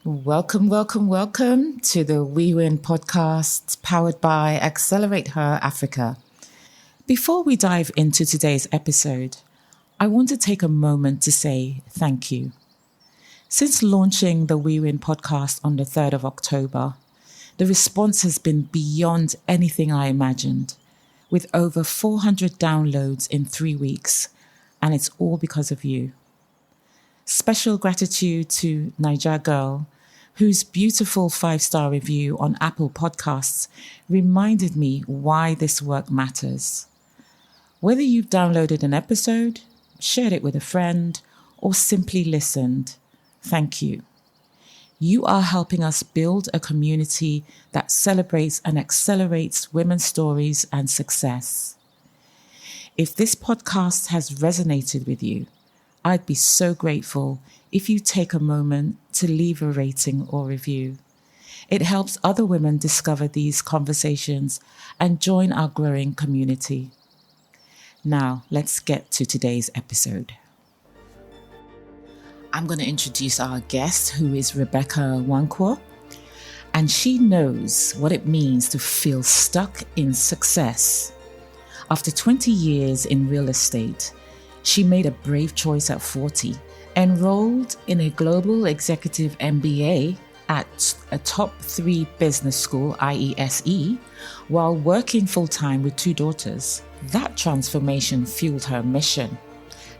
Welcome, welcome, welcome to the We Win podcast powered by Accelerate Her Africa. Before we dive into today's episode, I want to take a moment to say thank you. Since launching the We Win podcast on the 3rd of October, the response has been beyond anything I imagined, with over 400 downloads in 3 weeks, and it's all because of you. Special gratitude to Niger Girl, whose beautiful 5-star review on Apple Podcasts reminded me why this work matters. Whether you've downloaded an episode, shared it with a friend, or simply listened, thank you. You are helping us build a community that celebrates and accelerates women's stories and success. If this podcast has resonated with you, I'd be so grateful if you take a moment to leave a rating or review. It helps other women discover these conversations and join our growing community. Now, let's get to today's episode. I'm going to introduce our guest, who is Rebecca Nwankwo, and she knows what it means to feel stuck in success. After 20 years in real estate, she made a brave choice at 40, enrolled in a global executive MBA at a top 3 business school, IESE, while working full-time with 2 daughters. That transformation fueled her mission,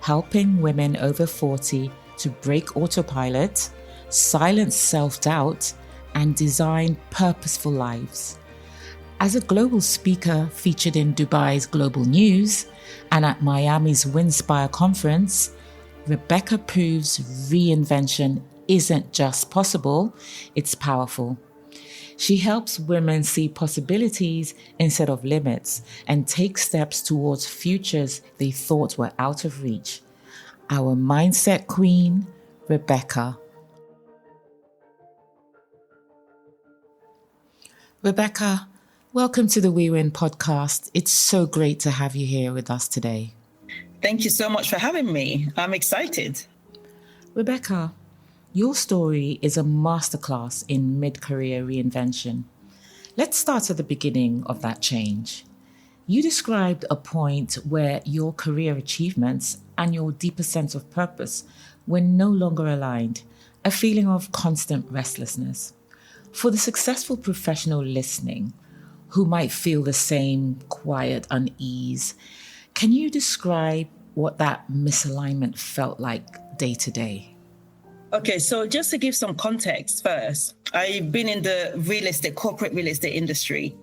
helping women over 40 to break autopilot, silence self-doubt, and design purposeful lives. As a global speaker featured in Dubai's Global News and at Miami's Winspire Conference, Rebecca proves reinvention isn't just possible, it's powerful. She helps women see possibilities instead of limits and take steps towards futures they thought were out of reach. Our mindset queen, Rebecca. Rebecca, welcome to the We Win podcast. It's so great to have you here with us today. Thank you so much for having me. I'm excited. Rebecca, your story is a masterclass in mid-career reinvention. Let's start at the beginning of that change. You described a point where your career achievements and your deeper sense of purpose were no longer aligned, a feeling of constant restlessness. For the successful professional listening, who might feel the same quiet unease, can you describe what that misalignment felt like day to day? Okay, so just to give some context first, I've been in the corporate real estate industry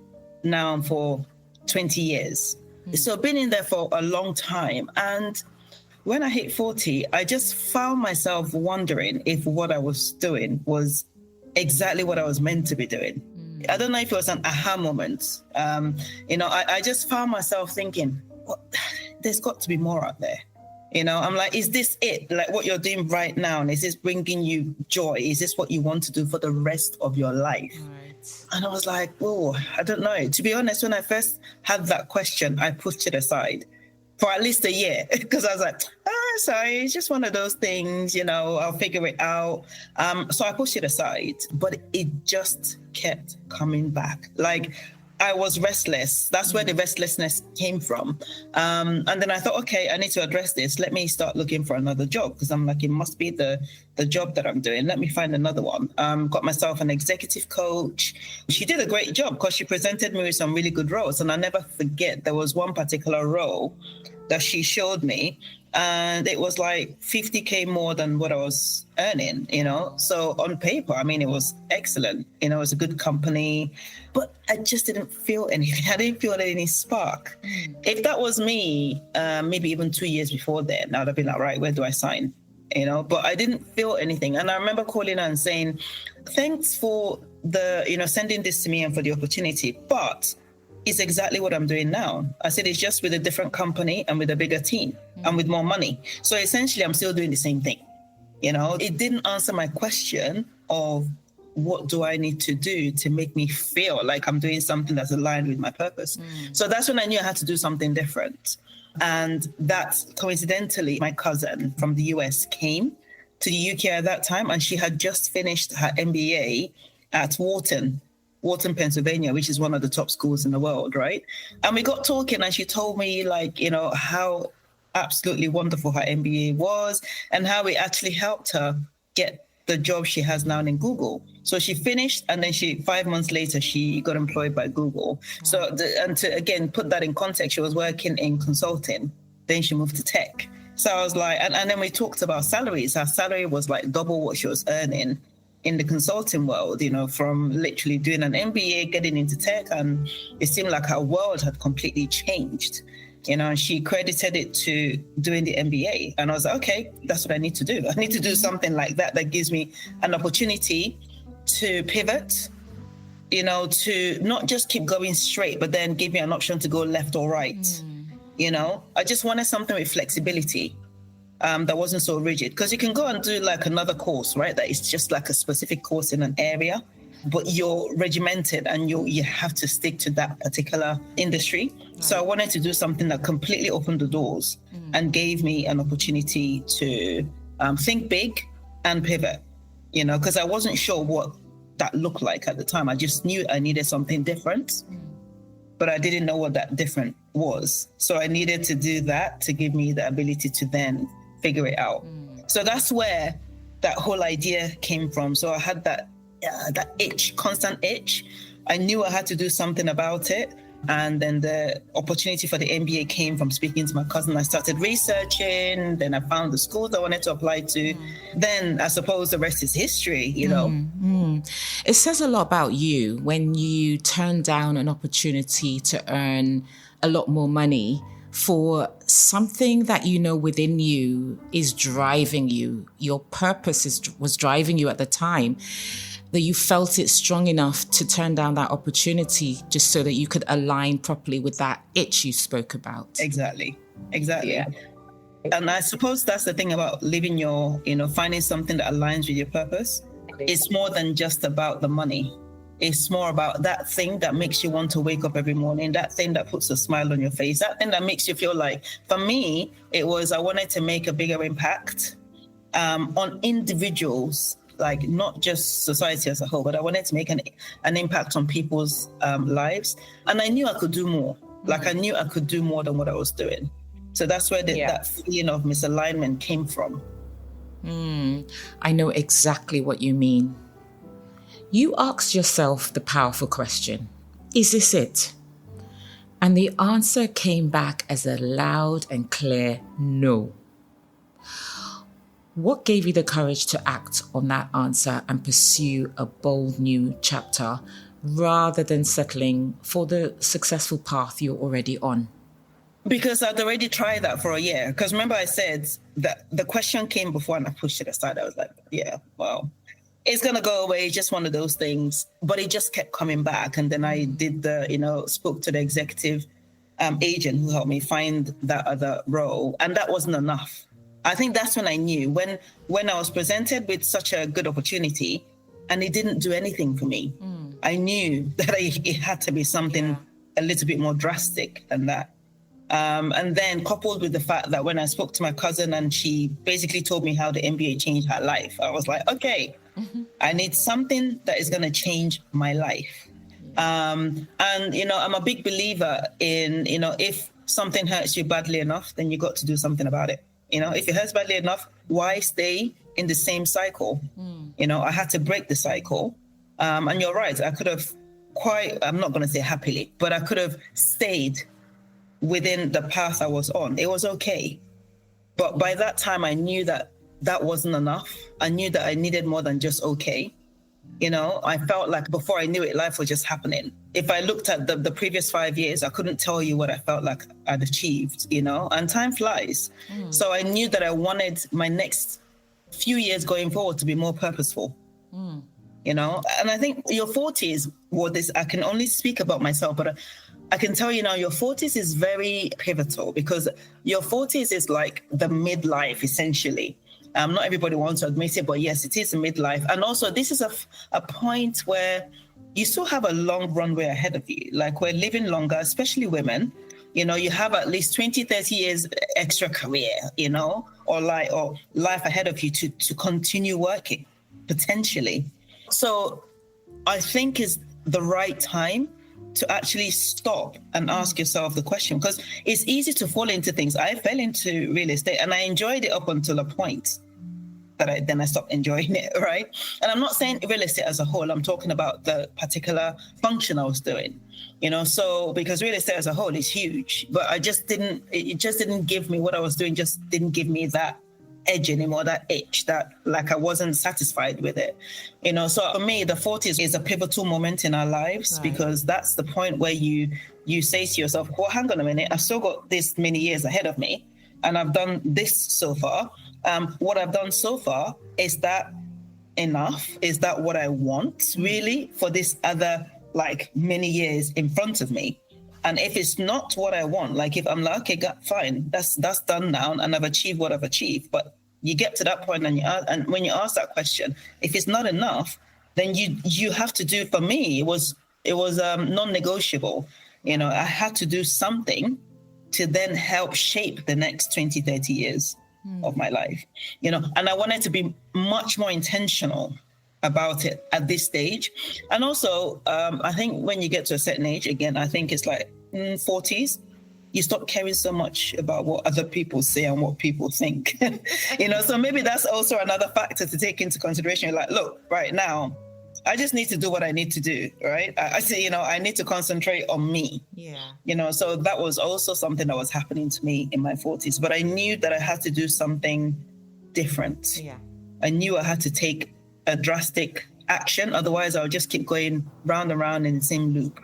now for 20 years. So I've been in there for a long time. And when I hit 40, I just found myself wondering if what I was doing was exactly what I was meant to be doing. I don't know if it was an aha moment. I just found myself thinking, there's got to be more out there. I'm like, is this it? Like what you're doing right now? And is this bringing you joy? Is this what you want to do for the rest of your life? Right. And I was like, oh, I don't know. To be honest, when I first had that question, I pushed it aside for at least a year because I was like, sorry, it's just one of those things, I'll figure it out. So I pushed it aside, but it just kept coming back. Like I was restless. That's where the restlessness came from. And then I thought, okay, I need to address this. Let me start looking for another job because I'm like, it must be the job that I'm doing. Let me find another one. Got myself an executive coach. She did a great job because she presented me with some really good roles. And I never forget, there was one particular role that she showed me. And it was like 50K more than what I was earning, So on paper, it was excellent. It was a good company, but I just didn't feel anything. I didn't feel any spark. If that was me, maybe even 2 years before then, I would have been like, right, where do I sign? But I didn't feel anything. And I remember calling her and saying, thanks for sending this to me and for the opportunity. But it's exactly what I'm doing now. I said it's just with a different company and with a bigger team and with more money. So essentially, I'm still doing the same thing. It didn't answer my question of what do I need to do to make me feel like I'm doing something that's aligned with my purpose. So that's when I knew I had to do something different. And that's coincidentally, my cousin from the US came to the UK at that time, and she had just finished her MBA at Wharton, Pennsylvania, which is one of the top schools in the world, right? And we got talking, and she told me, like, you know, how absolutely wonderful her MBA was and how it actually helped her get the job she has now in Google. So she finished, and then 5 months later, she got employed by Google. So, and to again put that in context, she was working in consulting. Then she moved to tech. So I was like, and then we talked about salaries. Her salary was like double what she was earning in the consulting world, you know, from literally doing an MBA, getting into tech. And it seemed like her world had completely changed, you know, and she credited it to doing the MBA. And I was like, okay, that's what I need to do. I need to do something like that gives me an opportunity to pivot, you know, to not just keep going straight, but then give me an option to go left or right. You know, I just wanted something with flexibility that wasn't so rigid, because you can go and do like another course, right? That is just like a specific course in an area, but you're regimented and you have to stick to that particular industry. Right. So I wanted to do something that completely opened the doors and gave me an opportunity to think big and pivot, you know, because I wasn't sure what that looked like at the time. I just knew I needed something different, but I didn't know what that different was. So I needed to do that to give me the ability to then figure it out. So that's where that whole idea came from. So I had that itch, constant itch. I knew I had to do something about it. And then the opportunity for the MBA came from speaking to my cousin. I started researching, then I found the schools I wanted to apply to. Then I suppose the rest is history, you know. It says a lot about you when you turn down an opportunity to earn a lot more money for something that you know within you is driving you. Your purpose was driving you at the time, that you felt it strong enough to turn down that opportunity just so that you could align properly with that itch you spoke about. Exactly. Yeah. And I suppose that's the thing about living finding something that aligns with your purpose. It's more than just about the money. It's more about that thing that makes you want to wake up every morning, that thing that puts a smile on your face, that thing that makes you feel like, for me, it was I wanted to make a bigger impact on individuals, like not just society as a whole, but I wanted to make an impact on people's lives. And I knew I could do more. Like I knew I could do more than what I was doing. So that's where that feeling of misalignment came from. I know exactly what you mean. You asked yourself the powerful question, is this it? And the answer came back as a loud and clear no. What gave you the courage to act on that answer and pursue a bold new chapter rather than settling for the successful path you're already on? Because I'd already tried that for a year. Because remember I said that the question came before and I pushed it aside. I was like, yeah, well, it's going to go away. It's just one of those things. But it just kept coming back. And then I did spoke to the executive agent who helped me find that other role. And that wasn't enough. I think that's when I knew, when I was presented with such a good opportunity and it didn't do anything for me, I knew that it had to be something a little bit more drastic than that. And then coupled with the fact that when I spoke to my cousin and she basically told me how the MBA changed her life, I was like, okay, I need something that is going to change my life. And, I'm a big believer in, if something hurts you badly enough, then you got to do something about it. If it hurts badly enough, why stay in the same cycle? I had to break the cycle. And you're right, I could have I'm not going to say happily, but I could have stayed within the path I was on. It was okay. But by that time, I knew that wasn't enough. I knew that I needed more than just okay. I felt like before I knew it, life was just happening. If I looked at the previous 5 years, I couldn't tell you what I felt like I'd achieved, and time flies. So I knew that I wanted my next few years going forward to be more purposeful, and I think your 40s, I can only speak about myself, but I can tell you now, your 40s is very pivotal because your 40s is like the midlife, essentially. Not everybody wants to admit it, but yes, it is a midlife. And also, this is a point where you still have a long runway ahead of you. Like we're living longer, especially women. You have at least 20, 30 years extra career, or life ahead of you to continue working, potentially. So I think it's the right time to actually stop and ask yourself the question, because it's easy to fall into things. I fell into real estate and I enjoyed it up until a point that I stopped enjoying it, right? And I'm not saying real estate as a whole, I'm talking about the particular function I was doing, so because real estate as a whole is huge, but it just didn't give me what I was doing, just didn't give me that edge anymore, that itch, that like I wasn't satisfied with it, So for me, the 40s is a pivotal moment in our lives, right? Because that's the point where you say to yourself, well, hang on a minute, I've still got this many years ahead of me and I've done this so far. What I've done so far, is that enough? Is that what I want really for this other many years in front of me? And if it's not what I want, if I'm like, okay, fine, that's done now and I've achieved what I've achieved. But you get to that point and when you ask that question, if it's not enough, then you have to do, for me, it was non-negotiable. I had to do something to then help shape the next 20, 30 years of my life, and I wanted to be much more intentional about it at this stage. And also, I think when you get to a certain age, again, I think it's 40s, you stop caring so much about what other people say and what people think, so maybe that's also another factor to take into consideration. You're like, look, right now, I just need to do what I need to do, right? I say, I need to concentrate on me. Yeah. So that was also something that was happening to me in my 40s. But I knew that I had to do something different. Yeah. I knew I had to take a drastic action. Otherwise, I would just keep going round and round in the same loop.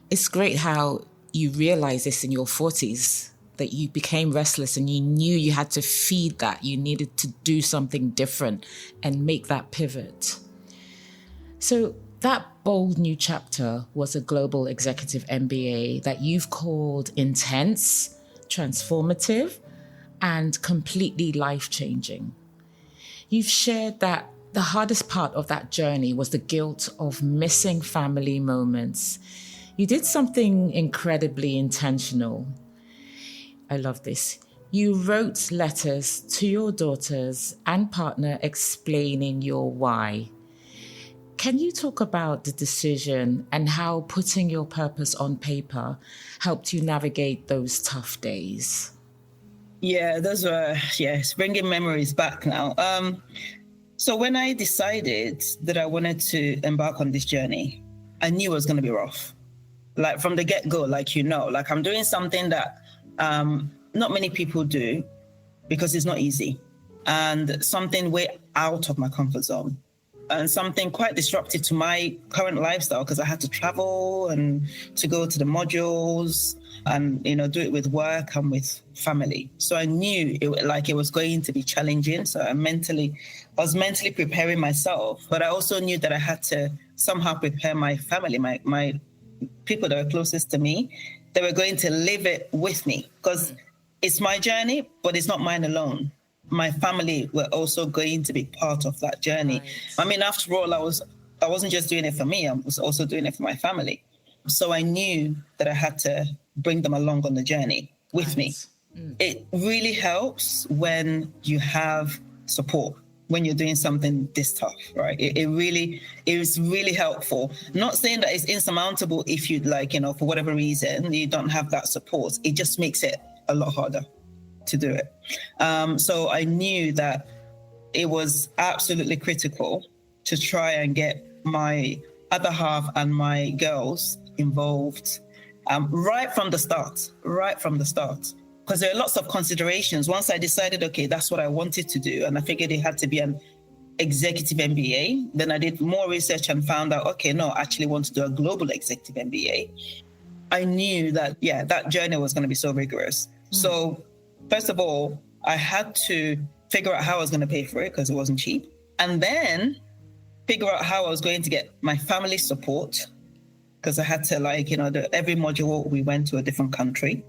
It's great how you realize this in your 40s, that you became restless and you knew you had to feed that. You needed to do something different and make that pivot. So that bold new chapter was a global executive MBA that you've called intense, transformative, and completely life-changing. You've shared that the hardest part of that journey was the guilt of missing family moments. You did something incredibly intentional. I love this. You wrote letters to your daughters and partner explaining your why. Can you talk about the decision and how putting your purpose on paper helped you navigate those tough days? Yeah, those were, it's bringing memories back now. So when I decided that I wanted to embark on this journey, I knew it was going to be rough. From the get-go, I'm doing something that not many people do because it's not easy, and something way out of my comfort zone. And something quite disruptive to my current lifestyle, because I had to travel and to go to the modules and, do it with work and with family. So I knew it was going to be challenging. So I was mentally preparing myself, but I also knew that I had to somehow prepare my family, my people that were closest to me. They were going to live it with me, because it's my journey, but it's not mine alone. My family were also going to be part of that journey. Right. I mean, after all, I wasn't just doing it for me, I was also doing it for my family. So I knew that I had to bring them along on the journey with me. It really helps when you have support, when you're doing something this tough, right? It is really helpful. Not saying that it's insurmountable if you'd for whatever reason, you don't have that support. It just makes it a lot harder to do it. So I knew that it was absolutely critical to try and get my other half and my girls involved right from the start. Because there are lots of considerations. Once I decided, okay, that's what I wanted to do, and I figured it had to be an executive MBA, then I did more research and found out, okay, no, I actually want to do a global executive MBA. I knew that, that journey was going to be so rigorous. So first of all, I had to figure out how I was going to pay for it, because it wasn't cheap. And then figure out how I was going to get my family support, because I had to every module we went to a different country.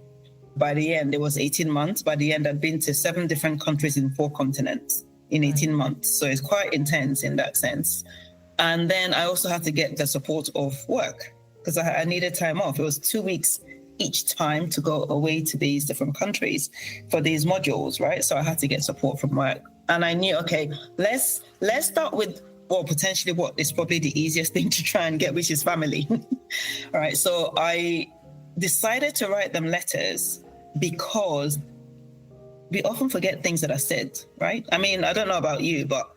By the end, it was 18 months. By the end, I'd been to 7 different countries in 4 continents in 18 months. So it's quite intense in that sense. And then I also had to get the support of work, because I needed time off. It was 2 weeks each time to go away to these different countries for these modules, right? So I had to get support from work. And I knew, okay, let's start with, well, potentially what is probably the easiest thing to try and get, which is family. All right. So I decided to write them letters because we often forget things that are said, right? I mean, I don't know about you, but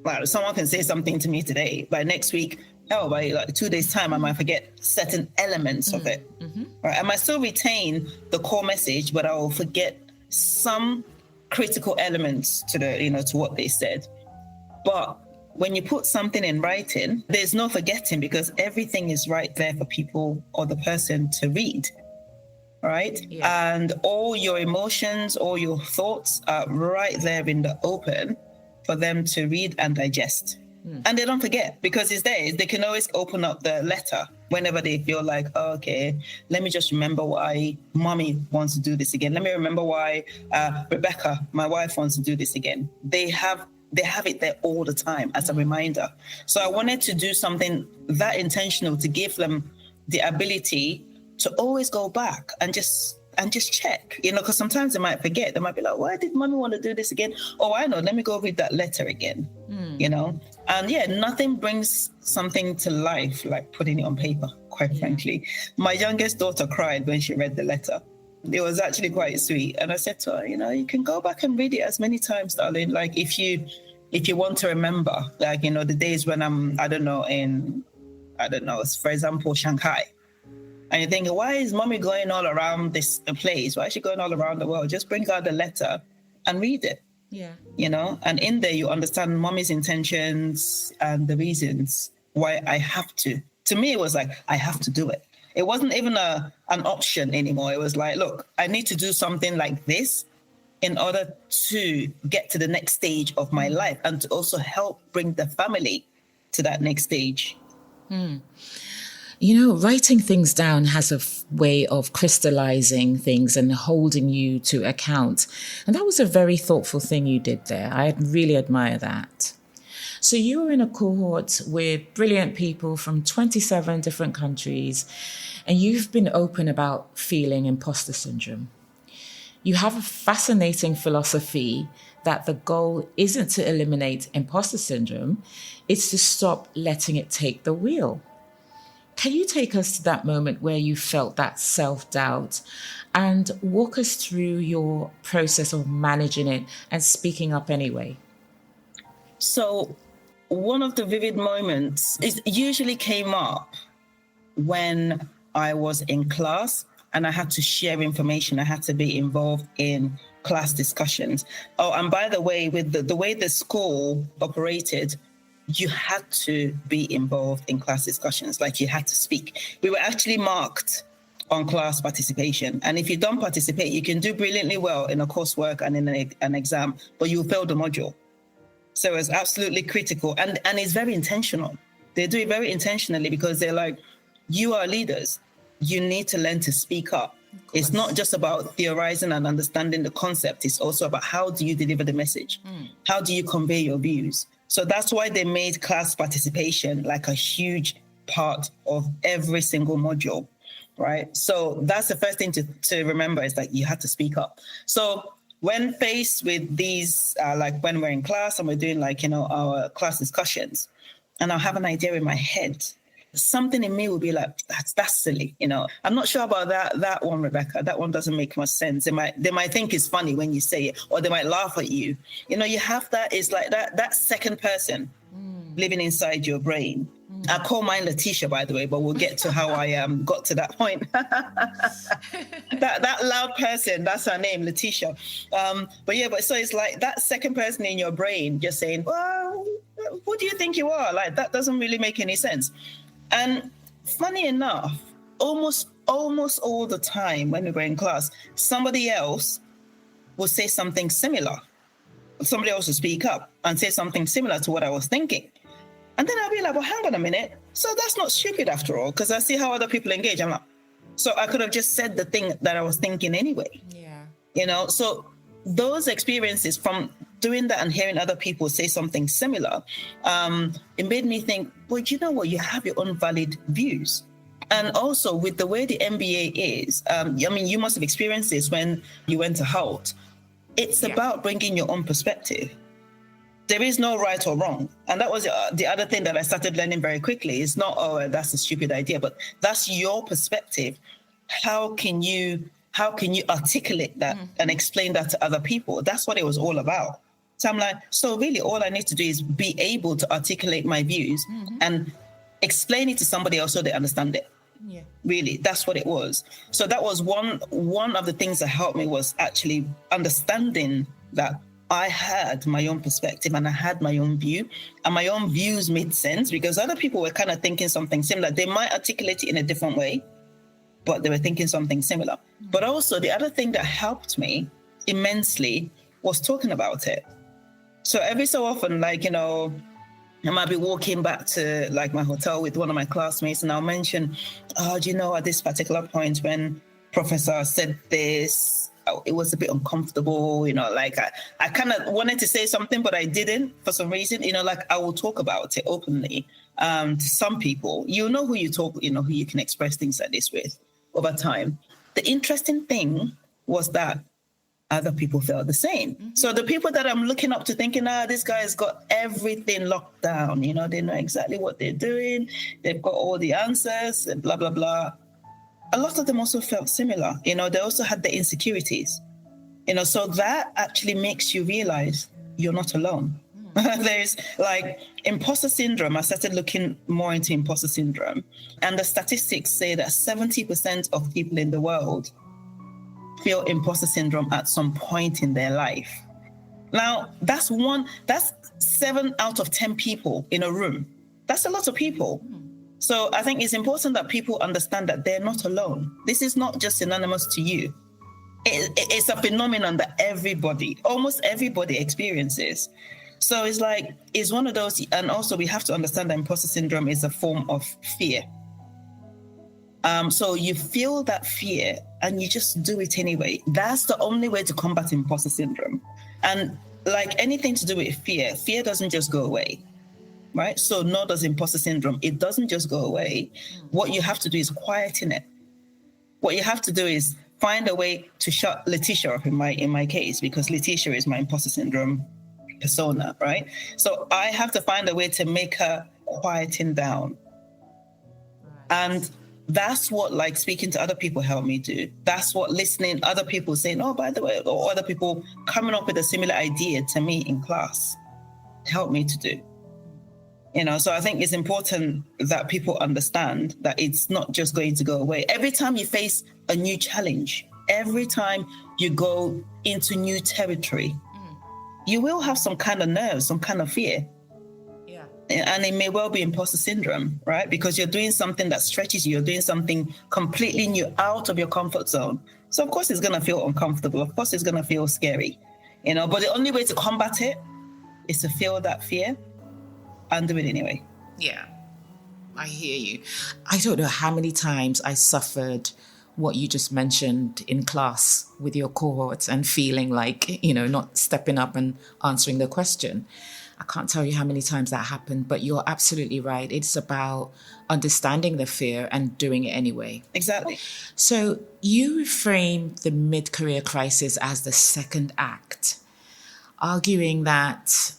like, someone can say something to me today. By next week, by like 2 days' time, I might forget certain elements of it. Right? I might still retain the core message, but I will forget some critical elements to to what they said. But when you put something in writing, there's no forgetting because everything is right there for people or the person to read. Right? Yeah. And all your emotions, all your thoughts are right there in the open for them to read and digest. And they don't forget because it's there. They can always open up the letter whenever they feel like, oh, okay, let me just remember why mommy wants to do this again. Let me remember why Rebecca, my wife, wants to do this again. They have it there all the time as a reminder. So I wanted to do something that intentional to give them the ability to always go back and just check, because sometimes they might forget. They might be like, why did mommy want to do this again? Oh, I know. Let me go read that letter again, And yeah, nothing brings something to life like putting it on paper, quite frankly. My youngest daughter cried when she read the letter. It was actually quite sweet. And I said to her, you can go back and read it as many times, darling. Like if you want to remember, like, the days when I'm, for example, Shanghai. And you're thinking, why is mommy going all around this place? Why is she going all around the world? Just bring out the letter and read it. Yeah. And in there you understand mommy's intentions and the reasons why I have to. To me, it was like, I have to do it. It wasn't even an option anymore. It was like, look, I need to do something like this in order to get to the next stage of my life and to also help bring the family to that next stage. Writing things down has a way of crystallizing things and holding you to account. And that was a very thoughtful thing you did there. I really admire that. So you were in a cohort with brilliant people from 27 different countries, and you've been open about feeling imposter syndrome. You have a fascinating philosophy that the goal isn't to eliminate imposter syndrome, it's to stop letting it take the wheel. Can you take us to that moment where you felt that self-doubt and walk us through your process of managing it and speaking up anyway? So one of the vivid moments usually came up when I was in class and I had to share information. I had to be involved in class discussions. Oh, and by the way, with the way the school operated, you had to be involved in class discussions, like you had to speak. We were actually marked on class participation. And if you don't participate, you can do brilliantly well in a coursework and in an exam, but you'll fail the module. So it's absolutely critical. And it's very intentional. They do it very intentionally because they're like, you are leaders. You need to learn to speak up. It's not just about theorizing and understanding the concept. It's also about how do you deliver the message? How do you convey your views? So that's why they made class participation like a huge part of every single module, right? So that's the first thing to remember is that you have to speak up. So when faced with these, like when we're in class and we're doing our class discussions, and I'll have an idea in my head, something in me will be like, that's silly, I'm not sure about that one, Rebecca. That one doesn't make much sense. They might think it's funny when you say it, or they might laugh at you. You have that, it's like that second person living inside your brain. I call mine Letitia, by the way, but we'll get to how I got to that point. that loud person, that's her name, Letitia. But so it's like that second person in your brain just saying, well, who do you think you are? Like, that doesn't really make any sense. And funny enough, almost all the time when we were in class, somebody else will say something similar. Somebody else will speak up and say something similar to what I was thinking. And then I'll be like, well, hang on a minute. So that's not stupid after all, because I see how other people engage. I'm like, so I could have just said the thing that I was thinking anyway. Yeah. So those experiences from doing that and hearing other people say something similar, it made me think, well, you know what? You have your own valid views. And also with the way the MBA is, I mean, you must have experienced this when you went to Holt. It's about bringing your own perspective. There is no right or wrong. And that was the other thing that I started learning very quickly. It's not, oh, that's a stupid idea, but that's your perspective. How can you articulate that and explain that to other people? That's what it was all about. So I'm like, so really all I need to do is be able to articulate my views and explain it to somebody else so they understand it. Yeah. Really, that's what it was. So that was one of the things that helped me, was actually understanding that I had my own perspective and I had my own view, and my own views made sense because other people were kind of thinking something similar. They might articulate it in a different way, but they were thinking something similar. But also the other thing that helped me immensely was talking about it. So every so often, like, you know, I might be walking back to like my hotel with one of my classmates and I'll mention, oh, do you know, at this particular point when Professor said this, it was a bit uncomfortable, you know, like I kind of wanted to say something, but I didn't for some reason, you know, like I will talk about it openly to some people. You know who you talk, you know, who you can express things like this with over time. The interesting thing was that other people felt the same. So the people that I'm looking up to thinking, this guy's got everything locked down, you know, they know exactly what they're doing, they've got all the answers and blah, blah, blah. A lot of them also felt similar. You know, they also had the insecurities. You know, so that actually makes you realize you're not alone. There's like imposter syndrome. I started looking more into imposter syndrome. And the statistics say that 70% of people in the world feel imposter syndrome at some point in their life. Now, that's 7 out of 10 people in a room. That's a lot of people. So I think it's important that people understand that they're not alone. This is not just synonymous to you. It's a phenomenon that almost everybody experiences. So it's like, it's one of those, and also we have to understand that imposter syndrome is a form of fear. So you feel that fear and you just do it anyway. That's the only way to combat imposter syndrome. And like anything to do with fear doesn't just go away. Right? So nor does imposter syndrome. It doesn't just go away. What you have to do is quieten it. What you have to do is find a way to shut Letitia up in my case, because Letitia is my imposter syndrome persona, right? So I have to find a way to make her quieten down. And that's what like speaking to other people helped me do. That's what listening other people saying, oh, by the way, or other people coming up with a similar idea to me in class helped me to do. You know, so I think it's important that people understand that it's not just going to go away. Every time you face a new challenge, every time you go into new territory, you will have some kind of nerves, some kind of fear. Yeah. And it may well be imposter syndrome, right? Because you're doing something that stretches you. You're doing something completely new, out of your comfort zone. So of course it's going to feel uncomfortable. Of course it's going to feel scary, you know, but the only way to combat it is to feel that fear and do it anyway. Yeah, I hear you. I don't know how many times I suffered what you just mentioned in class with your cohorts and feeling like, you know, not stepping up and answering the question. I can't tell you how many times that happened, but you're absolutely right. It's about understanding the fear and doing it anyway. Exactly. So you reframe the mid-career crisis as the second act, arguing that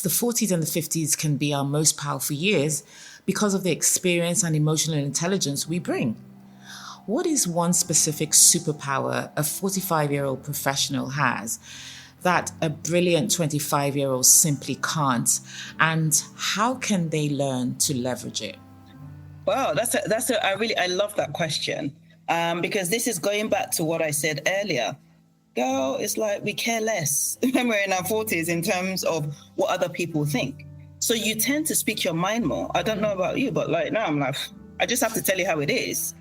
the 40s and the 50s can be our most powerful years because of the experience and emotional intelligence we bring. What is one specific superpower a 45-year-old professional has that a brilliant 25-year-old simply can't? And how can they learn to leverage it? Wow, I love that question because this is going back to what I said earlier. Girl, it's like we care less when we're in our 40s in terms of what other people think. So you tend to speak your mind more. I don't know about you, but like now I'm like, I just have to tell you how it is.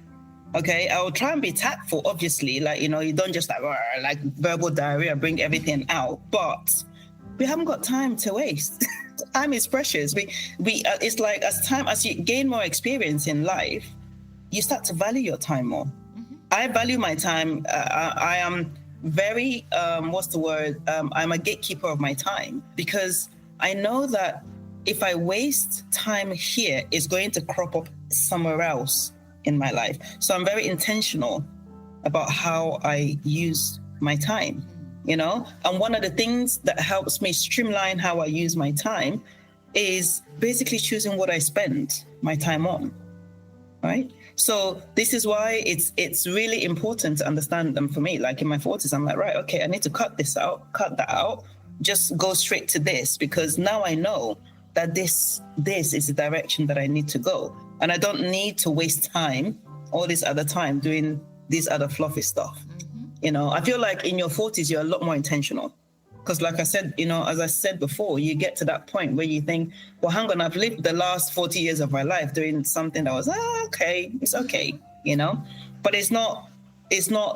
Okay, I'll try and be tactful, obviously. Like, you know, you don't just like verbal diarrhea, bring everything out. But we haven't got time to waste. Time is precious. It's like as you gain more experience in life, you start to value your time more. I value my time. I am very, I'm a gatekeeper of my time because I know that if I waste time here, it's going to crop up somewhere else in my life. So I'm very intentional about how I use my time, you know? And one of the things that helps me streamline how I use my time is basically choosing what I spend my time on, right? So this is why it's really important to understand them for me. Like in my 40s, I'm like, right, okay, I need to cut that out, just go straight to this, because now I know that this is the direction that I need to go. And I don't need to waste time, all this other time doing this other fluffy stuff. You know, I feel like in your 40s, you're a lot more intentional. Because like I said, you know, as I said before, you get to that point where you think, well, hang on, I've lived the last 40 years of my life doing something that was, okay, it's okay, you know? But it's not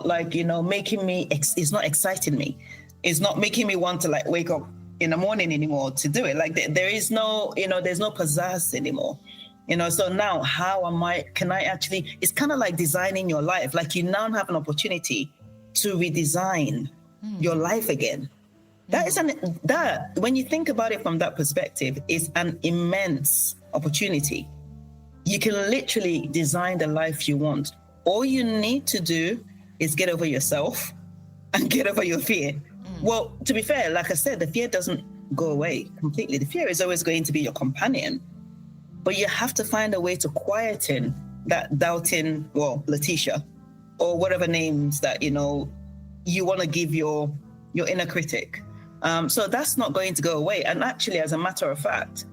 like, you know, it's not exciting me. It's not making me want to like wake up in the morning anymore to do it. Like there is no, you know, there's no pizzazz anymore. You know, so now it's kind of like designing your life. Like you now have an opportunity to redesign your life again. That when you think about it from that perspective, is an immense opportunity. You can literally design the life you want. All you need to do is get over yourself and get over your fear. Well, to be fair, like I said, the fear doesn't go away completely. The fear is always going to be your companion, but you have to find a way to quieten that doubting, well, Letitia, or whatever names that, you know, you want to give your inner critic. So that's not going to go away. And actually, as a matter of fact,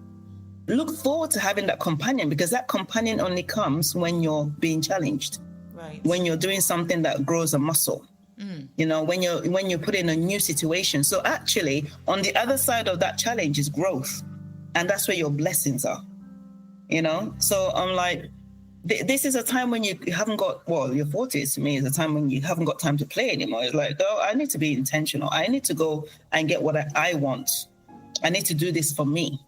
look forward to having that companion, because that companion only comes when you're being challenged, right? When you're doing something that grows a muscle, you know, when you're put in a new situation. So actually, on the other side of that challenge is growth. And that's where your blessings are, you know? So I'm like, this is a time when you haven't got, well, your 40s to me is a time when you haven't got time to play anymore. It's like, oh, I need to be intentional. I need to go and get what I want. I need to do this for me.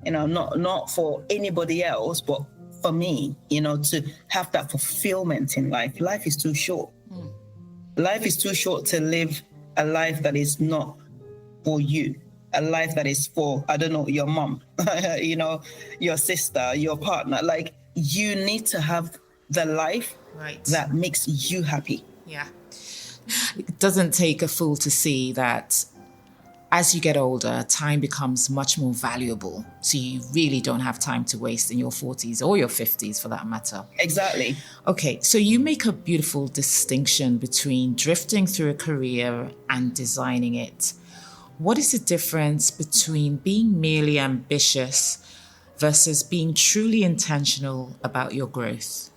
You know, not for anybody else, but for me, you know, to have that fulfillment in life. Life is too short. Life is too short to live a life that is not for you. A life that is for, I don't know, your mom, you know, your sister, your partner. Like, you need to have the life that makes you happy. Yeah. It doesn't take a fool to see that as you get older, time becomes much more valuable. So you really don't have time to waste in your 40s or your 50s for that matter. Exactly. Okay, so you make a beautiful distinction between drifting through a career and designing it. What is the difference between being merely ambitious versus being truly intentional about your growth?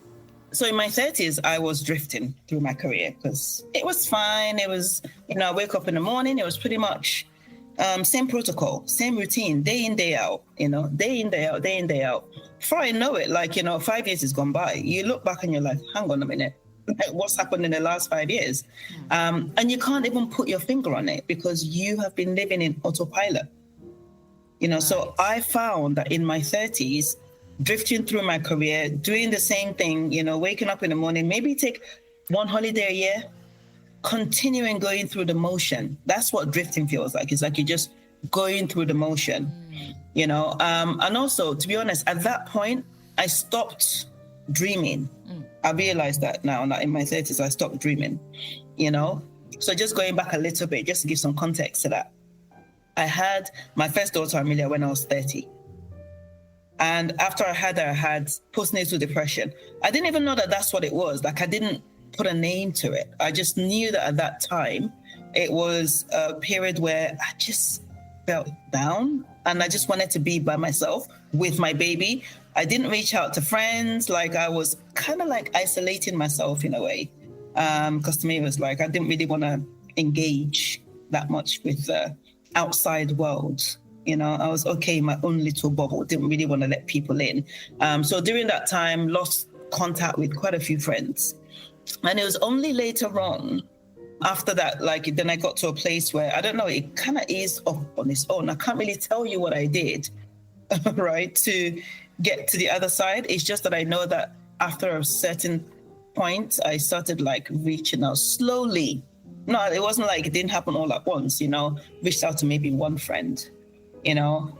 So in my 30s, I was drifting through my career because it was fine. It was, you know, I wake up in the morning. It was pretty much same protocol, same routine, day in, day out, you know, day in, day out, day in, day out. Before I know it, like, you know, 5 years has gone by. You look back and you're like, hang on a minute, what's happened in the last 5 years? And you can't even put your finger on it because you have been living in autopilot. You know, so I found that in my 30s, drifting through my career, doing the same thing, you know, waking up in the morning, maybe take one holiday a year, continuing going through the motion. That's what drifting feels like. It's like you're just going through the motion, you know. And also, to be honest, at that point, I stopped dreaming. I realized that now, that in my 30s, I stopped dreaming, you know. So just going back a little bit, just to give some context to that. I had my first daughter, Amelia, when I was 30. And after I had her, I had postnatal depression. I didn't even know that that's what it was. Like, I didn't put a name to it. I just knew that at that time, it was a period where I just felt down and I just wanted to be by myself with my baby. I didn't reach out to friends. Like, I was kind of like isolating myself in a way. Because to me, it was like, I didn't really want to engage that much with the outside world. You know, I was okay in my own little bubble, didn't really want to let people in. So during that time, lost contact with quite a few friends. And it was only later on, after that, like, then I got to a place where, I don't know, it kind of eased off on its own. I can't really tell you what I did, right, to get to the other side. It's just that I know that after a certain point, I started like reaching out slowly. No, it wasn't like it didn't happen all at once, you know, reached out to maybe one friend, you know,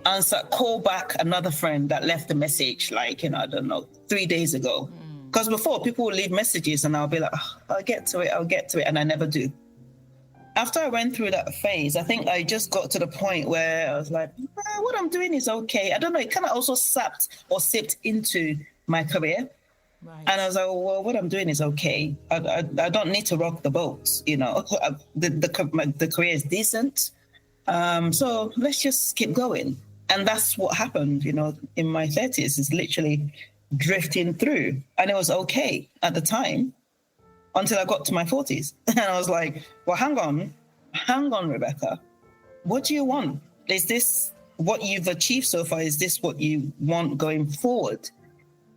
call back another friend that left a message like, you know, I don't know, 3 days ago. Because before, people would leave messages and I'll be like, oh, I'll get to it. And I never do. After I went through that phase, I think I just got to the point where I was like, what I'm doing is okay. I don't know. It kind of also sipped into my career. Right. And I was like, well, what I'm doing is okay. I don't need to rock the boat. The career is decent. So let's just keep going. And that's what happened, in my 30s, is literally drifting through. And it was okay at the time until I got to my 40s. And I was like, well, hang on, Rebecca. What do you want? Is this what you've achieved so far? Is this what you want going forward?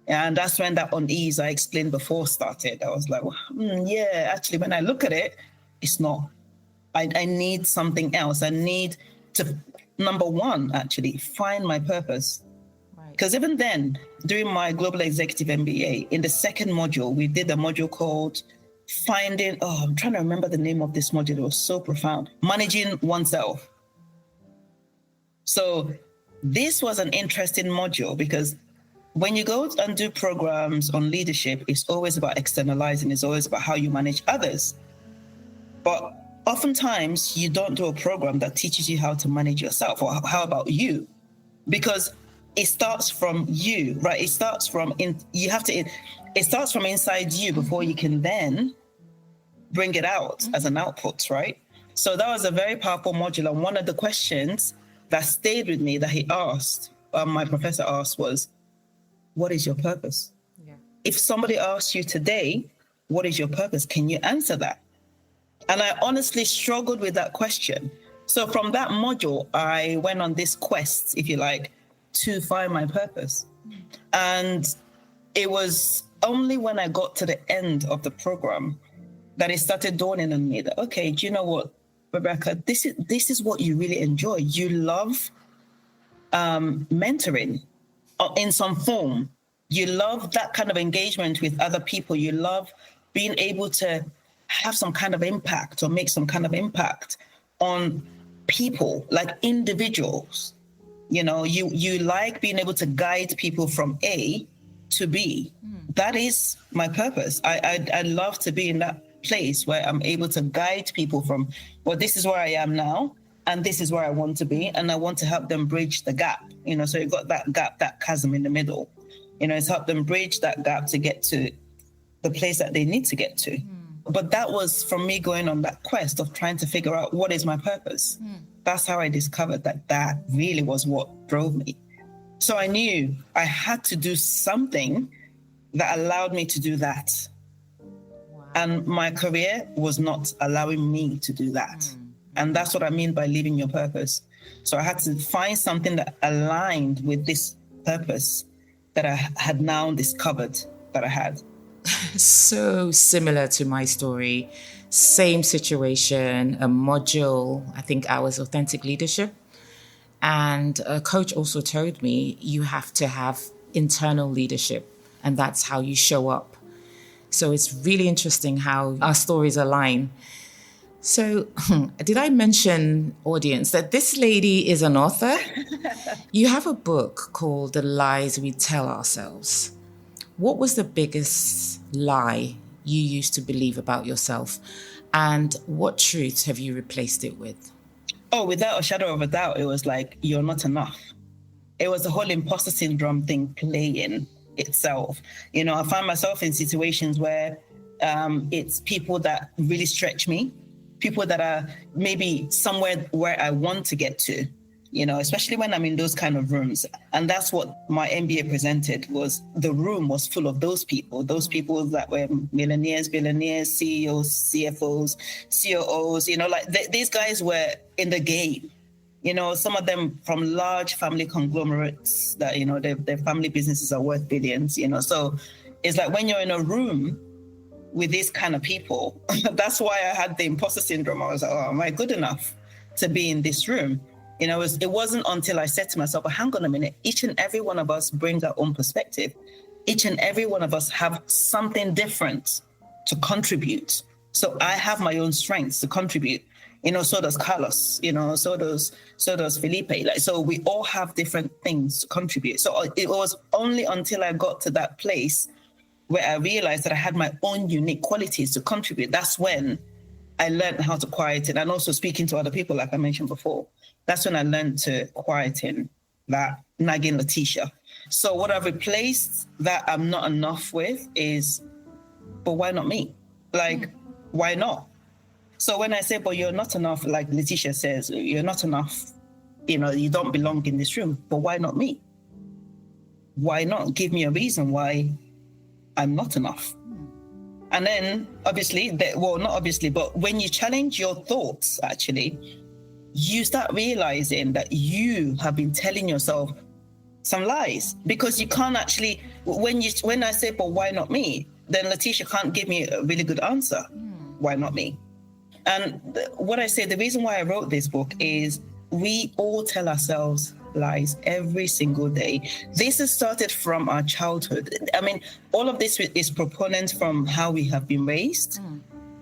And that's when that unease I explained before started. I was like, well, yeah, actually, when I look at it, it's not. I need something else. I need to, number one, actually, find my purpose. Because even then, during my Global Executive MBA, in the second module, we did a module called I'm trying to remember the name of this module. It was so profound. Managing oneself. So this was an interesting module because when you go and do programs on leadership, it's always about externalizing. It's always about how you manage others. But oftentimes you don't do a program that teaches you how to manage yourself, or how about you? Because it starts from you, right? It starts from inside you before you can then bring it out as an output, right? So that was a very powerful module. And one of the questions that stayed with me that he asked, my professor asked, was, what is your purpose? Yeah. If somebody asks you today, what is your purpose? Can you answer that? And I honestly struggled with that question. So from that module, I went on this quest, if you like, to find my purpose. And it was only when I got to the end of the program that it started dawning on me that, okay, do you know what, Rebecca, this is what you really enjoy. You love mentoring in some form. You love that kind of engagement with other people. You love being able to have some kind of impact or make some kind of impact on people, like individuals. You like being able to guide people from A to B. That is my purpose. I love to be in that place where I'm able to guide people from, well, this is where I am now, and this is where I want to be, and I want to help them bridge the gap. So you've got that gap, that chasm in the middle. It's help them bridge that gap to get to the place that they need to get to. But that was from me going on that quest of trying to figure out what is my purpose. That's how I discovered that really was what drove me. So I knew I had to do something that allowed me to do that. Wow. And my career was not allowing me to do that. And that's what I mean by living your purpose. So I had to find something that aligned with this purpose that I had now discovered that I had. So similar to my story. Same situation, a module, I think ours, authentic leadership. And a coach also told me you have to have internal leadership, and that's how you show up. So it's really interesting how our stories align. So did I mention, audience, that this lady is an author? You have a book called The Lies We Tell Ourselves. What was the biggest lie you used to believe about yourself? And what truths have you replaced it with? Oh, without a shadow of a doubt, it was like, you're not enough. It was the whole imposter syndrome thing playing itself. I find myself in situations where it's people that really stretch me, people that are maybe somewhere where I want to get to, especially when I'm in those kind of rooms. And that's what my MBA presented, was the room was full of those people that were millionaires, billionaires, CEOs, CFOs, COOs, these guys were in the game. Some of them from large family conglomerates that, their family businesses are worth billions, So it's like when you're in a room with these kind of people, that's why I had the imposter syndrome. I was like, oh, am I good enough to be in this room? It wasn't until I said to myself, hang on a minute, each and every one of us brings our own perspective. Each and every one of us have something different to contribute. So I have my own strengths to contribute. So does Carlos, so does Felipe. So we all have different things to contribute. So it was only until I got to that place where I realized that I had my own unique qualities to contribute. That's when I learned how to quieten, and also speaking to other people, like I mentioned before. That's when I learned to quieten that nagging Letitia. So what I've replaced that I'm not enough with is, but why not me? Like, why not? So when I say, but you're not enough, like Letitia says, you're not enough, you don't belong in this room, but why not me? Why not? Give me a reason why I'm not enough. And then obviously, not obviously, but when you challenge your thoughts, actually, you start realizing that you have been telling yourself some lies, because you can't actually, when I say, but why not me? Then Letitia can't give me a really good answer. Why not me? And what I say, the reason why I wrote this book is we all tell ourselves lies every single day. This has started from our childhood. I mean, all of this is proponent from how we have been raised,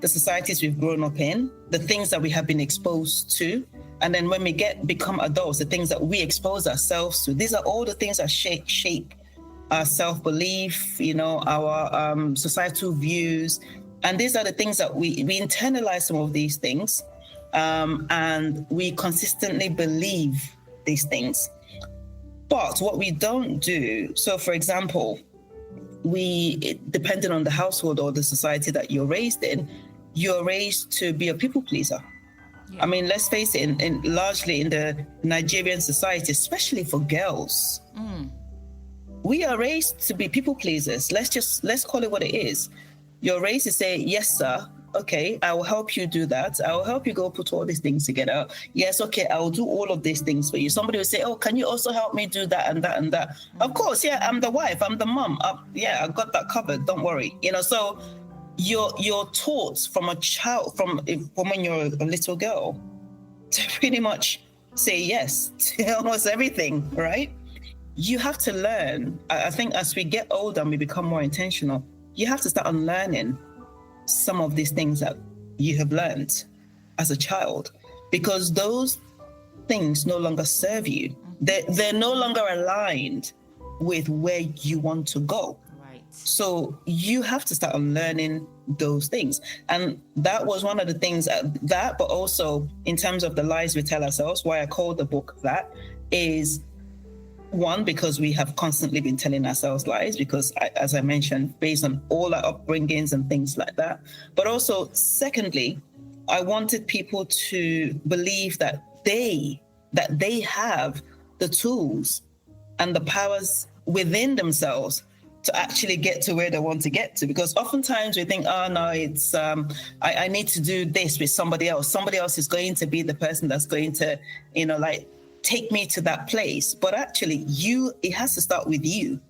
the societies we've grown up in, the things that we have been exposed to. And then when we become adults, the things that we expose ourselves to. These are all the things that shape our self-belief, our societal views. And these are the things that we internalize some of these things, and we consistently believe these things. But what we don't do, so for example, depending on the household or the society that you're raised in, you're raised to be a people pleaser. Yeah. I mean, let's face it, largely in the Nigerian society, especially for girls, we are raised to be people pleasers. Let's call it what it is. You're raised to say, yes, sir. Okay, I will help you do that. I will help you go put all these things together. Yes, okay, I will do all of these things for you. Somebody will say, oh, can you also help me do that and that and that? Of course, yeah, I'm the wife, I'm the mom. I got that covered, don't worry. So you're taught from a child, from when you're a little girl, to pretty much say yes to almost everything, right? You have to learn. I think as we get older and we become more intentional, you have to start unlearning some of these things that you have learned as a child, because those things no longer serve you. They're no longer aligned with where you want to go. Right. So you have to start unlearning those things. And that was one of the things but also in terms of the lies we tell ourselves, why I call the book that, is one, because we have constantly been telling ourselves lies, because as I mentioned, based on all our upbringings and things like that. But also, secondly, I wanted people to believe that they have the tools and the powers within themselves to actually get to where they want to get to. Because oftentimes we think, oh no, it's I need to do this with somebody else. Somebody else is going to be the person that's going to, take me to that place. But actually, it has to start with you.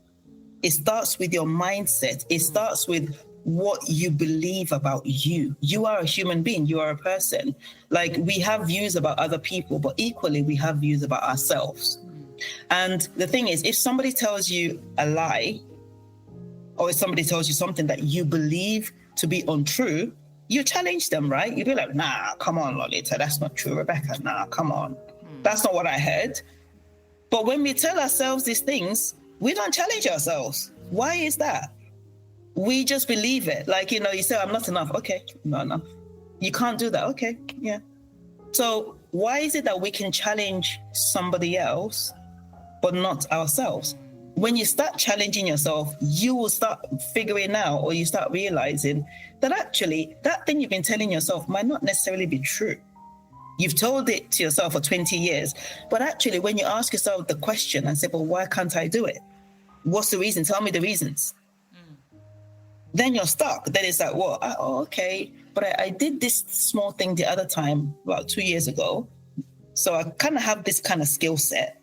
It starts with your mindset. It starts with what you believe about you. You are a human being. You are a person. Like, we have views about other people, but equally we have views about ourselves. And the thing is, if somebody tells you a lie, or if somebody tells you something that you believe to be untrue, you challenge them, right? You'd be like, nah, come on, Lolita, that's not true. Rebecca, nah, come on. That's not what I heard. But when we tell ourselves these things, we don't challenge ourselves. Why is that? We just believe it. Like, you say, I'm not enough. Okay, not enough. You can't do that. Okay, yeah. So why is it that we can challenge somebody else, but not ourselves? When you start challenging yourself, you will start figuring out, or you start realizing that actually that thing you've been telling yourself might not necessarily be true. You've told it to yourself for 20 years. But actually, when you ask yourself the question and say, well, why can't I do it? What's the reason? Tell me the reasons. Then you're stuck. Then it's like, well, okay. But I did this small thing the other time, about 2 years ago. So I kind of have this kind of skill set.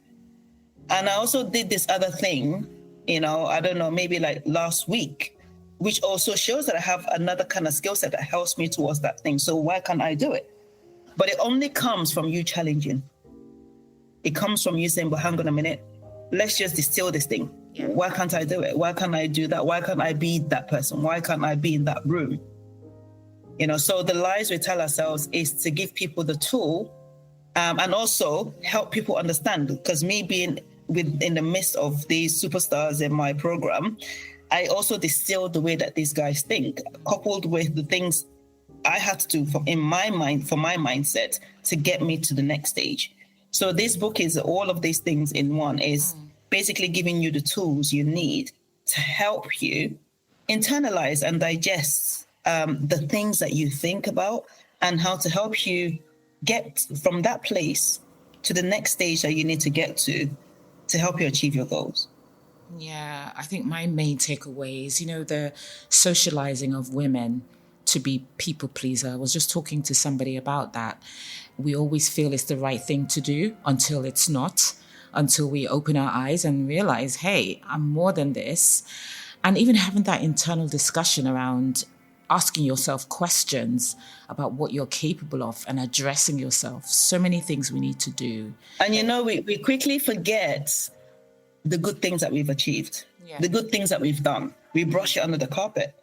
And I also did this other thing, I don't know, maybe like last week, which also shows that I have another kind of skill set that helps me towards that thing. So why can't I do it? But it only comes from you challenging. It comes from you saying, well, hang on a minute. Let's just distill this thing. Yeah. Why can't I do it? Why can't I do that? Why can't I be that person? Why can't I be in that room? So the lies we tell ourselves is to give people the tool, and also help people understand. Because me being in the midst of these superstars in my program, I also distilled the way that these guys think, coupled with the things I had to do in my mind, for my mindset, to get me to the next stage. So this book is all of these things in one, is basically giving you the tools you need to help you internalize and digest the things that you think about, and how to help you get from that place to the next stage that you need to get to help you achieve your goals. Yeah, I think my main takeaway is, the socializing of women to be people pleaser. I was just talking to somebody about that. We always feel it's the right thing to do until it's not, until we open our eyes and realize, hey, I'm more than this. And even having that internal discussion around asking yourself questions about what you're capable of and addressing yourself. So many things we need to do. And we quickly forget the good things that we've achieved, the good things that we've done. We brush it under the carpet.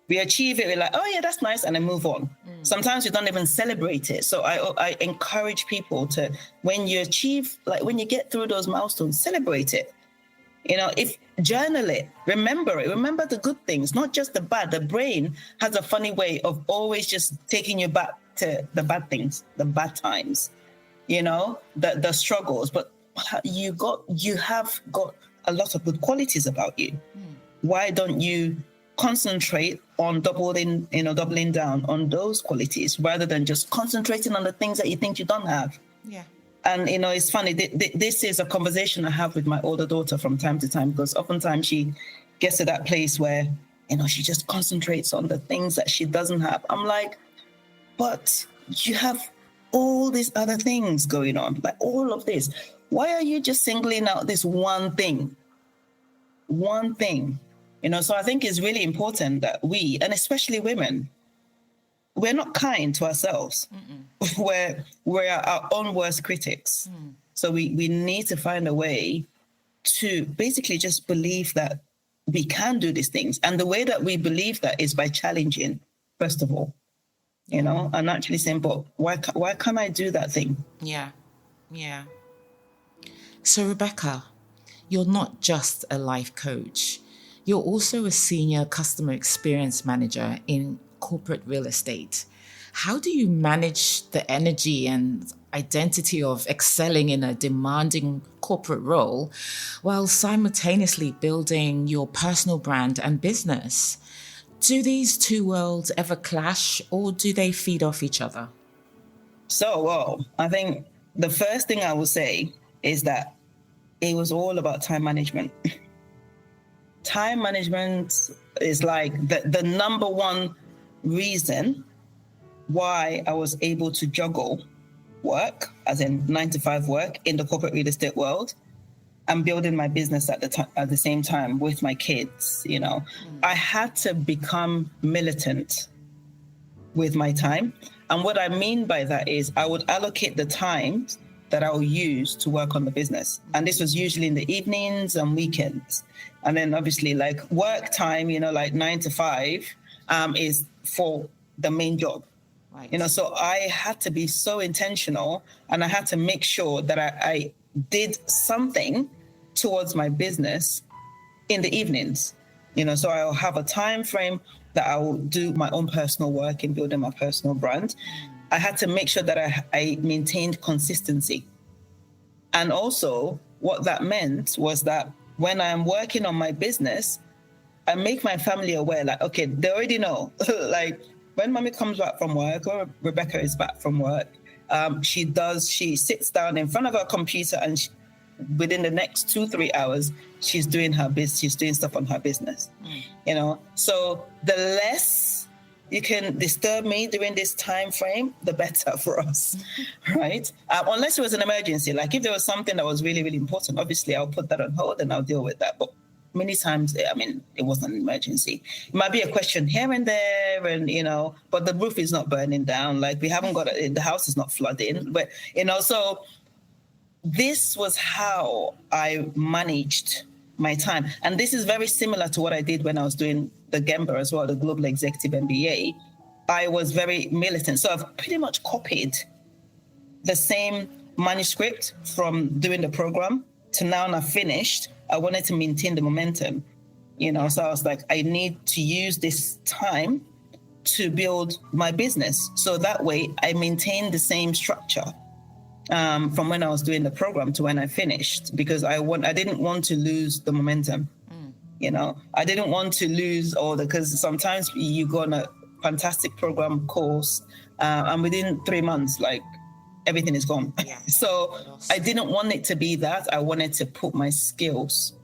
We achieve it, we're like, oh yeah, that's nice, and then move on. Sometimes we don't even celebrate it. So I encourage people to, when you achieve, like when you get through those milestones, celebrate it. If journal it, remember the good things, not just the bad. The brain has a funny way of always just taking you back to the bad things, the bad times, the struggles. But you have got a lot of good qualities about you. Why don't you concentrate on doubling down on those qualities rather than just concentrating on the things that you think you don't have? Yeah. And, it's funny, this is a conversation I have with my older daughter from time to time, because oftentimes she gets to that place where, she just concentrates on the things that she doesn't have. I'm like, but you have all these other things going on, like all of this. Why are you just singling out this one thing? So I think it's really important that we, and especially women, we're not kind to ourselves. We're our own worst critics. So we need to find a way to basically just believe that we can do these things. And the way that we believe that is by challenging, first of all, and actually saying, but why can't I do that thing? Yeah. So Rebecca, you're not just a life coach. You're also a senior customer experience manager in corporate real estate. How do you manage the energy and identity of excelling in a demanding corporate role while simultaneously building your personal brand and business? Do these two worlds ever clash, or do they feed off each other? So, I think the first thing I will say is that it was all about time management. Time management is like the number one reason why I was able to juggle work, as in 9-to-5 work in the corporate real estate world, and building my business at the same time with my kids. I had to become militant with my time. And what I mean by that is I would allocate the times that I'll use to work on the business. And this was usually in the evenings and weekends. And then obviously like work time, like 9 to 5 is for the main job. Right. So I had to be so intentional, and I had to make sure that I did something towards my business in the evenings. So I'll have a time frame that I will do my own personal work in building my personal brand. I had to make sure that I maintained consistency. And also what that meant was that when I'm working on my business, I make my family aware, like, okay, they already know, like when mommy comes back from work or Rebecca is back from work, she sits down in front of her computer, and within the next 2-3 hours, she's doing stuff on her business. So the less you can disturb me during this time frame, the better for us, right? Unless it was an emergency, like if there was something that was really, really important, obviously I'll put that on hold and I'll deal with that. But many times, it wasn't an emergency. It might be a question here and there, and, but the roof is not burning down. Like we haven't the house is not flooding, but, so this was how I managed my time. And this is very similar to what I did when I was doing the Gemba as well, the Global Executive MBA. I was very militant. So I've pretty much copied the same manuscript from doing the program to now I've finished. I wanted to maintain the momentum, So I was like, I need to use this time to build my business. So that way I maintain the same structure from when I was doing the program to when I finished, because I didn't want to lose the momentum. I didn't want to lose because sometimes you go on a fantastic program course and within 3 months, like everything is gone. Yeah. So I didn't want it to be that. I wanted to put my skills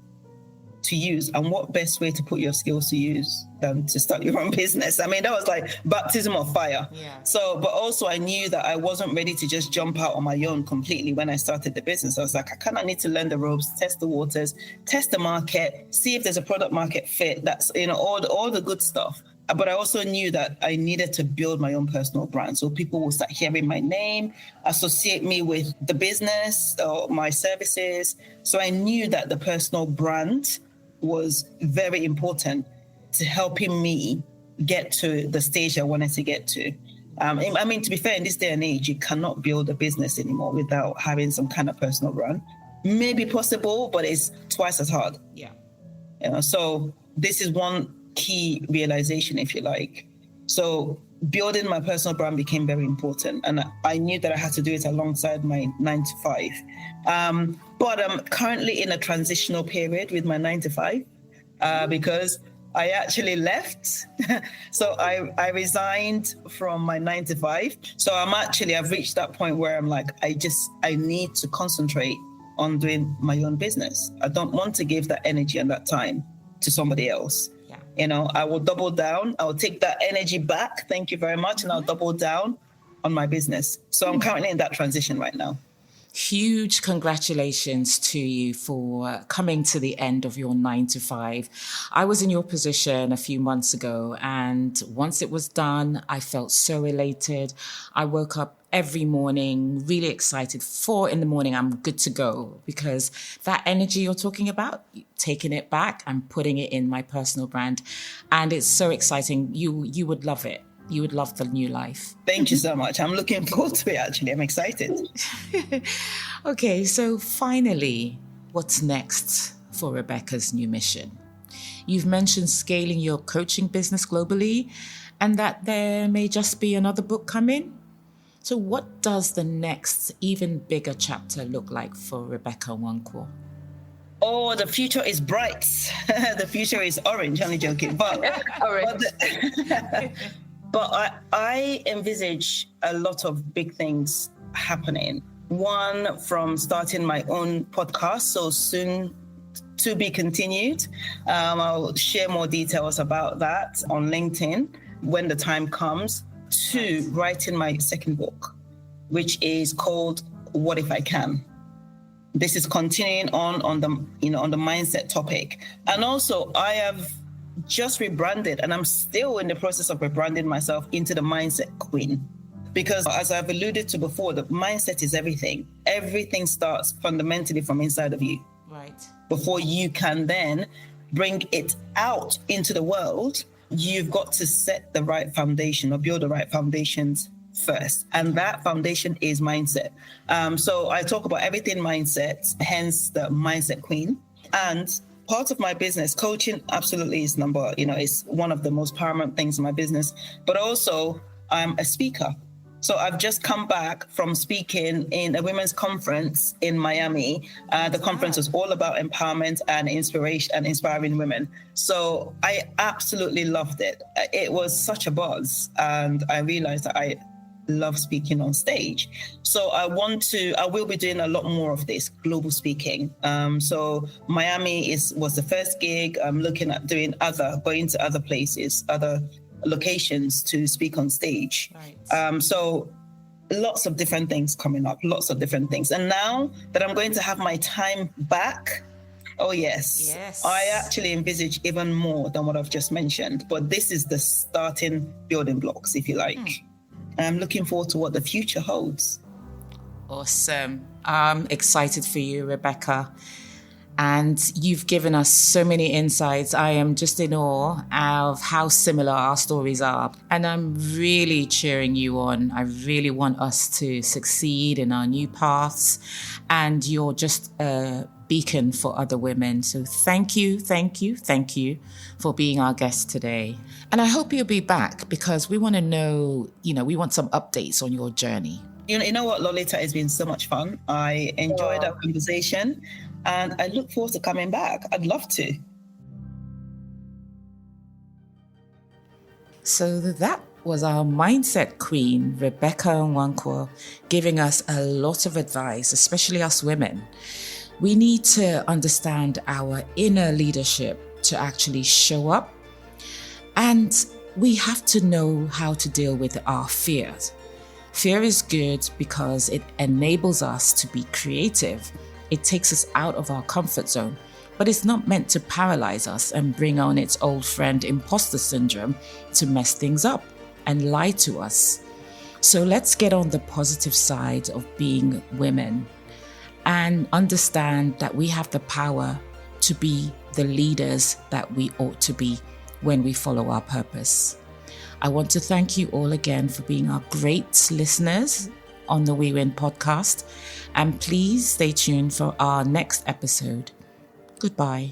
to use. And what best way to put your skills to use than to start your own business? I mean, that was like baptism of fire. Yeah. So, but also I knew that I wasn't ready to just jump out on my own completely when I started the business. I was like, I kind of need to learn the ropes, test the waters, test the market, see if there's a product market fit. That's, all the good stuff. But I also knew that I needed to build my own personal brand. So people will start hearing my name, associate me with the business or my services. So I knew that the personal brand was very important to helping me get to the stage I wanted to get to. I mean, to be fair, in this day and age, you cannot build a business anymore without having some kind of personal brand. Maybe possible, but it's twice as hard. Yeah. So this is one key realization, if you like. So building my personal brand became very important. And I knew that I had to do it alongside my 9 to 5. But I'm currently in a transitional period with my 9 to 5 because I actually left. So I resigned from my 9 to 5. So I've reached that point where I'm like, I need to concentrate on doing my own business. I don't want to give that energy and that time to somebody else. I will double down. I'll take that energy back. Thank you very much. And I'll double down on my business. So I'm currently in that transition right now. Huge congratulations to you for coming to the end of your 9 to 5. I was in your position a few months ago, and once it was done, I felt so elated. I woke up every morning really excited. 4 a.m, I'm good to go, because that energy you're talking about, taking it back and putting it in my personal brand. And it's so exciting. You would love it. You would love the new life. Thank you so much. I'm looking forward to it, actually. I'm excited. Okay, so finally, what's next for Rebecca's new mission? You've mentioned scaling your coaching business globally and that there may just be another book coming. So what does the next, even bigger chapter look like for Rebecca Nwankwo? Oh, the future is bright. The future is orange. Only joking. But, orange. But I envisage a lot of big things happening. One, from starting my own podcast, so soon to be continued. I'll share more details about that on LinkedIn when the time comes. 2, writing my second book, which is called What If I Can? This is continuing on the mindset topic. And also I have just rebranded, and I'm still in the process of rebranding myself into the mindset queen. Because as I've alluded to before, the mindset is everything. Everything starts fundamentally from inside of you. Right. Before you can then bring it out into the world, you've got to set the right foundation or build the right foundations first. And that foundation is mindset. So I talk about everything mindset, hence the mindset queen. And part of my business, coaching absolutely is is one of the most paramount things in my business, but also I'm a speaker. So I've just come back from speaking in a women's conference in Miami. The conference was all about empowerment and inspiration and inspiring women. So I absolutely loved it. It was such a buzz, and I realized that I love speaking on stage. So I will be doing a lot more of this global speaking. So Miami was the first gig. I'm looking at going to other places, other locations to speak on stage. Right. So lots of different things coming up, lots of different things. And now that I'm going to have my time back, oh yes. I actually envisage even more than what I've just mentioned, but this is the starting building blocks, if you like. I'm looking forward to what the future holds. Awesome. I'm excited for you, Rebecca. And you've given us so many insights. I am just in awe of how similar our stories are. And I'm really cheering you on. I really want us to succeed in our new paths. And you're just a beacon for other women. So thank you for being our guest today. And I hope you'll be back because we want to know, we want some updates on your journey. You know what, Lolita, it's been so much fun. I enjoyed our conversation and I look forward to coming back. I'd love to. So that was our mindset queen, Rebecca Nwankwo, giving us a lot of advice, especially us women. We need to understand our inner leadership to actually show up. And we have to know how to deal with our fears. Fear is good because it enables us to be creative. It takes us out of our comfort zone, but it's not meant to paralyze us and bring on its old friend imposter syndrome to mess things up and lie to us. So let's get on the positive side of being women and understand that we have the power to be the leaders that we ought to be when we follow our purpose. I want to thank you all again for being our great listeners on the We Win podcast. And please stay tuned for our next episode. Goodbye.